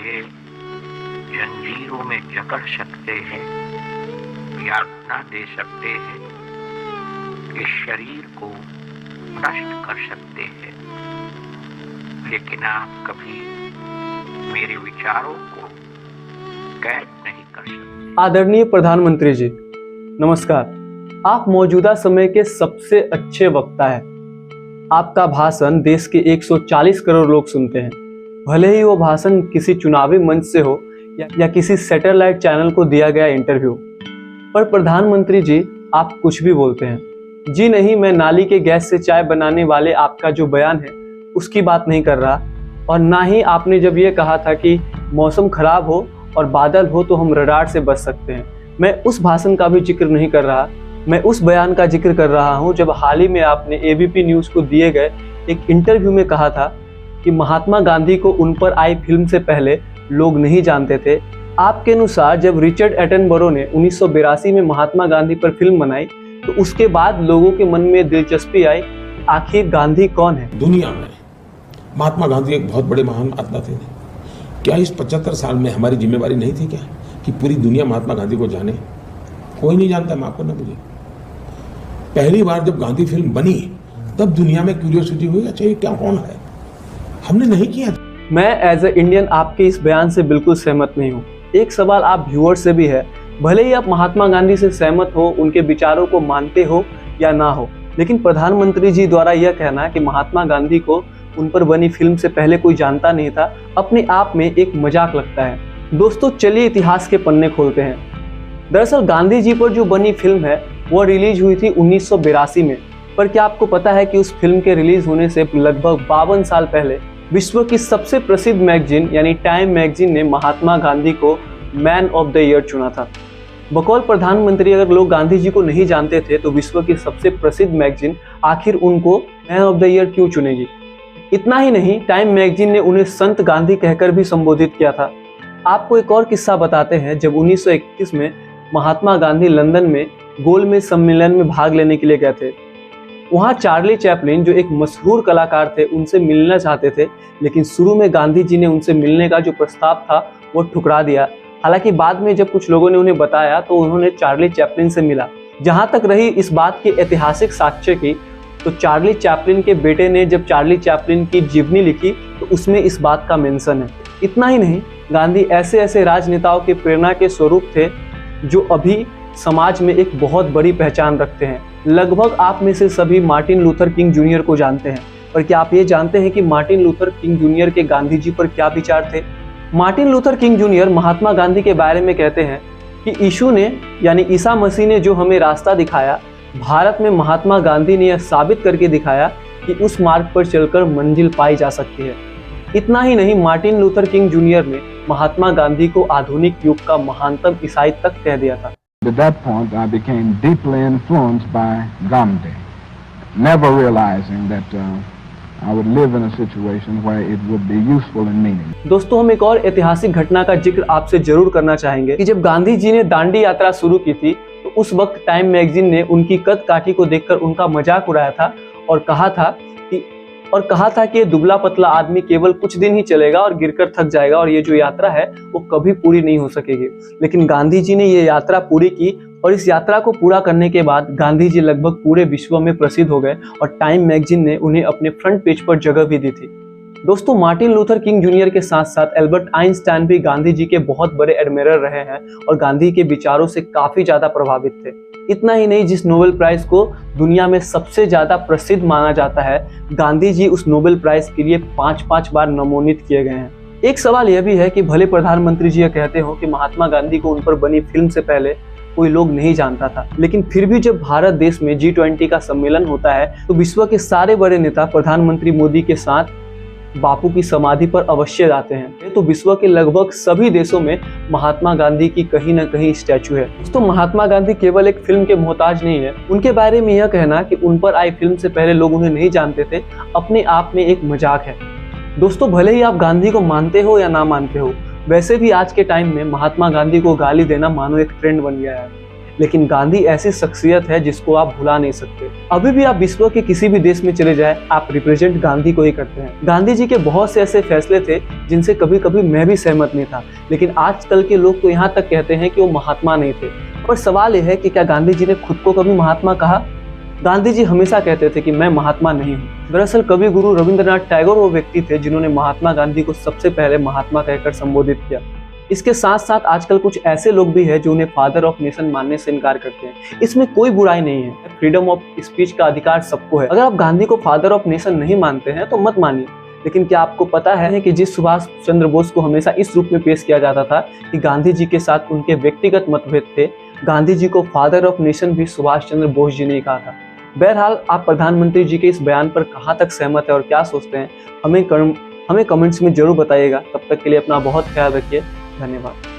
मुझे जंजीरों में जकड़ सकते हैं, यातना दे सकते हैं, इस शरीर को नष्ट कर सकते हैं, लेकिन आप कभी मेरे विचारों को कैद नहीं कर सकते। आदरणीय प्रधानमंत्री जी, नमस्कार। आप मौजूदा समय के सबसे अच्छे वक्ता हैं। आपका भाषण देश के 140 करोड़ लोग सुनते हैं, भले ही वो भाषण किसी चुनावी मंच से हो या किसी सैटेलाइट चैनल को दिया गया इंटरव्यू। पर प्रधानमंत्री जी, आप कुछ भी बोलते हैं। जी नहीं, मैं नाली के गैस से चाय बनाने वाले आपका जो बयान है उसकी बात नहीं कर रहा, और ना ही आपने जब ये कहा था कि मौसम खराब हो और बादल हो तो हम रडार से बच सकते हैं, मैं उस भाषण का भी जिक्र नहीं कर रहा। मैं उस बयान का जिक्र कर रहा हूं जब हाल ही में आपने एबीपी न्यूज़ को दिए गए एक इंटरव्यू में कहा था कि महात्मा गांधी को उन पर आई फिल्म से पहले लोग नहीं जानते थे। आपके अनुसार जब रिचर्ड एटनबरो ने 1982 में महात्मा गांधी पर फिल्म बनाई तो उसके बाद लोगों के मन में दिलचस्पी आई, आखिर गांधी कौन है? दुनिया में महात्मा गांधी एक बहुत बड़े महान आत्मा थे। क्या इस 75 साल में हमारी जिम्मेवारी नहीं थी क्या कि पूरी दुनिया महात्मा गांधी को जाने? कोई नहीं जानता, माफ करना मुझे। पहली बार जब गांधी फिल्म बनी तब दुनिया में क्यूरियोसिटी हुई, अच्छा ये क्या कौन है? हमने नहीं किया। मैं एज ए इंडियन आपके इस बयान से बिल्कुल सहमत नहीं हूँ। एक सवाल आप व्यूअर से भी है, भले ही आप महात्मा गांधी से सहमत हो, उनके विचारों को मानते हो या ना हो, लेकिन प्रधानमंत्री जी द्वारा यह कहना कि महात्मा गांधी को उन पर बनी फिल्म से पहले कोई जानता नहीं था, अपने आप में एक मजाक लगता है। दोस्तों, चलिए इतिहास के पन्ने खोलते हैं। दरअसल गांधी जी पर जो बनी फिल्म है वो रिलीज हुई थी 1982 में। पर क्या आपको पता है कि उस फिल्म के रिलीज होने से लगभग 52 साल पहले विश्व की सबसे प्रसिद्ध मैगजीन यानी टाइम मैगजीन ने महात्मा गांधी को मैन ऑफ द ईयर चुना था। बकौल प्रधानमंत्री, अगर लोग गांधी जी को नहीं जानते थे तो विश्व की सबसे प्रसिद्ध मैगजीन आखिर उनको मैन ऑफ द ईयर क्यों चुनेगी? इतना ही नहीं, टाइम मैगजीन ने उन्हें संत गांधी कहकर भी संबोधित किया था। आपको एक और किस्सा बताते हैं। जब 1921 में महात्मा गांधी लंदन में गोलमेज सम्मेलन में भाग लेने के लिए गए थे, वहाँ चार्ली चैपलिन जो एक मशहूर कलाकार थे उनसे मिलना चाहते थे, लेकिन शुरू में गांधी जी ने उनसे मिलने का जो प्रस्ताव था वो ठुकरा दिया। हालांकि बाद में जब कुछ लोगों ने उन्हें बताया तो उन्होंने चार्ली चैपलिन से मिला। जहाँ तक रही इस बात की ऐतिहासिक साक्ष्य की, तो चार्ली चैपलिन के बेटे ने जब चार्ली चैपलिन की जीवनी लिखी तो उसमें इस बात का मेंशन है। इतना ही नहीं, गांधी ऐसे ऐसे राजनेताओं की प्रेरणा के स्वरूप थे जो अभी समाज में एक बहुत बड़ी पहचान रखते हैं। लगभग आप में से सभी मार्टिन लूथर किंग जूनियर को जानते हैं, पर क्या आप ये जानते हैं कि मार्टिन लूथर किंग जूनियर के गांधी जी पर क्या विचार थे? Martin Luther king junior Mahatma Gandhi के बारे में कहते हैं कि यीशु ने यानी ईसा मसीह ने जो हमें रास्ता दिखाया, भारत में महात्मा गांधी ने यह साबित करके दिखाया कि उस मार्ग पर चलकर मंजिल पाई जा सकती है। इतना ही नहीं, मार्टिन लूथर किंग जूनियर ने महात्मा गांधी को आधुनिक युग का महानतम ईसाई तक कह दिया था। At that point, I became deeply influenced by Gandhi, never realizing that I would live in a situation where it would be useful and meaningful. दोस्तों, हम एक और ऐतिहासिक घटना का जिक्र आपसे जरूर करना चाहेंगे कि जब गांधी जी ने दांडी यात्रा शुरू की थी तो उस वक्त टाइम मैगजीन ने उनकी कद काठी को देखकर उनका मजाक उड़ाया था और कहा था कि ये दुबला पतला आदमी केवल कुछ दिन ही चलेगा और गिरकर थक जाएगा और ये जो यात्रा है वो कभी पूरी नहीं हो सकेगी। लेकिन गांधी जी ने ये यात्रा पूरी की और इस यात्रा को पूरा करने के बाद गांधी जी लगभग पूरे विश्व में प्रसिद्ध हो गए और टाइम मैगजीन ने उन्हें अपने फ्रंट पेज पर जगह भी दी थी। दोस्तों, मार्टिन लूथर किंग जूनियर के साथ साथ एल्बर्ट आइंस्टाइन भी गांधी जी के बहुत बड़े एडमिरर रहे हैं और गांधी के विचारों से काफी ज्यादा प्रभावित थे। इतना ही नहीं, जिस नोबेल प्राइज को दुनिया में सबसे ज्यादा प्रसिद्ध माना जाता है, गांधी जी उस नोबेल प्राइज के लिए 5 बार नमोनित किए गए हैं। एक सवाल यह भी है कि भले प्रधानमंत्री जी यह कहते हो कि महात्मा गांधी को उन पर बनी फिल्म से पहले कोई लोग नहीं जानता था, लेकिन फिर भी जब भारत देश में G20 का सम्मेलन होता है तो विश्व के सारे बड़े नेता प्रधानमंत्री मोदी के साथ बापू की समाधि पर अवश्य जाते हैं। तो विश्व के लगभग सभी देशों में महात्मा गांधी की कहीं न कहीं स्टैचू है। दोस्तों, महात्मा गांधी केवल एक फिल्म के मोहताज नहीं है। उनके बारे में यह कहना कि उन पर आई फिल्म से पहले लोग उन्हें नहीं जानते थे, अपने आप में एक मजाक है। दोस्तों, भले ही आप गांधी को मानते हो या ना मानते हो, वैसे भी आज के टाइम में महात्मा गांधी को गाली देना मानो एक ट्रेंड बन गया है। लेकिन गांधी ऐसी शख्सियत है जिसको आप भुला नहीं सकते। अभी भी आप विश्व के किसी भी देश में चले जाए, आप रिप्रेजेंट गांधी को ही करते हैं। गांधी जी के बहुत से ऐसे फैसले थे जिनसे कभी कभी मैं भी सहमत नहीं था, लेकिन आजकल के लोग तो यहाँ तक कहते हैं कि वो महात्मा नहीं थे। पर सवाल यह है कि क्या गांधी जी ने खुद को कभी महात्मा कहा? गांधी जी हमेशा कहते थे कि मैं महात्मा नहीं हूँ। दरअसल कवि गुरु रविंद्रनाथ टैगोर वो व्यक्ति थे जिन्होंने महात्मा गांधी को सबसे पहले महात्मा कहकर संबोधित किया। इसके साथ साथ आजकल कुछ ऐसे लोग भी हैं जो उन्हें फादर ऑफ नेशन मानने से इनकार करते हैं। इसमें कोई बुराई नहीं है, फ्रीडम ऑफ स्पीच का अधिकार सबको है। अगर आप गांधी को फादर ऑफ नेशन नहीं मानते हैं तो मत मानिए, लेकिन क्या आपको पता है कि जिस सुभाष चंद्र बोस को हमेशा इस रूप में पेश किया जाता था कि गांधी जी के साथ उनके व्यक्तिगत मतभेद थे, गांधी जी को फादर ऑफ नेशन भी सुभाष चंद्र बोस जी ने कहा था। बहरहाल आप प्रधानमंत्री जी के इस बयान पर कहाँ तक सहमत है और क्या सोचते हैं, हमें कमेंट्स में जरूर बताइएगा। तब तक के लिए अपना बहुत ख्याल रखिए। धन्यवाद।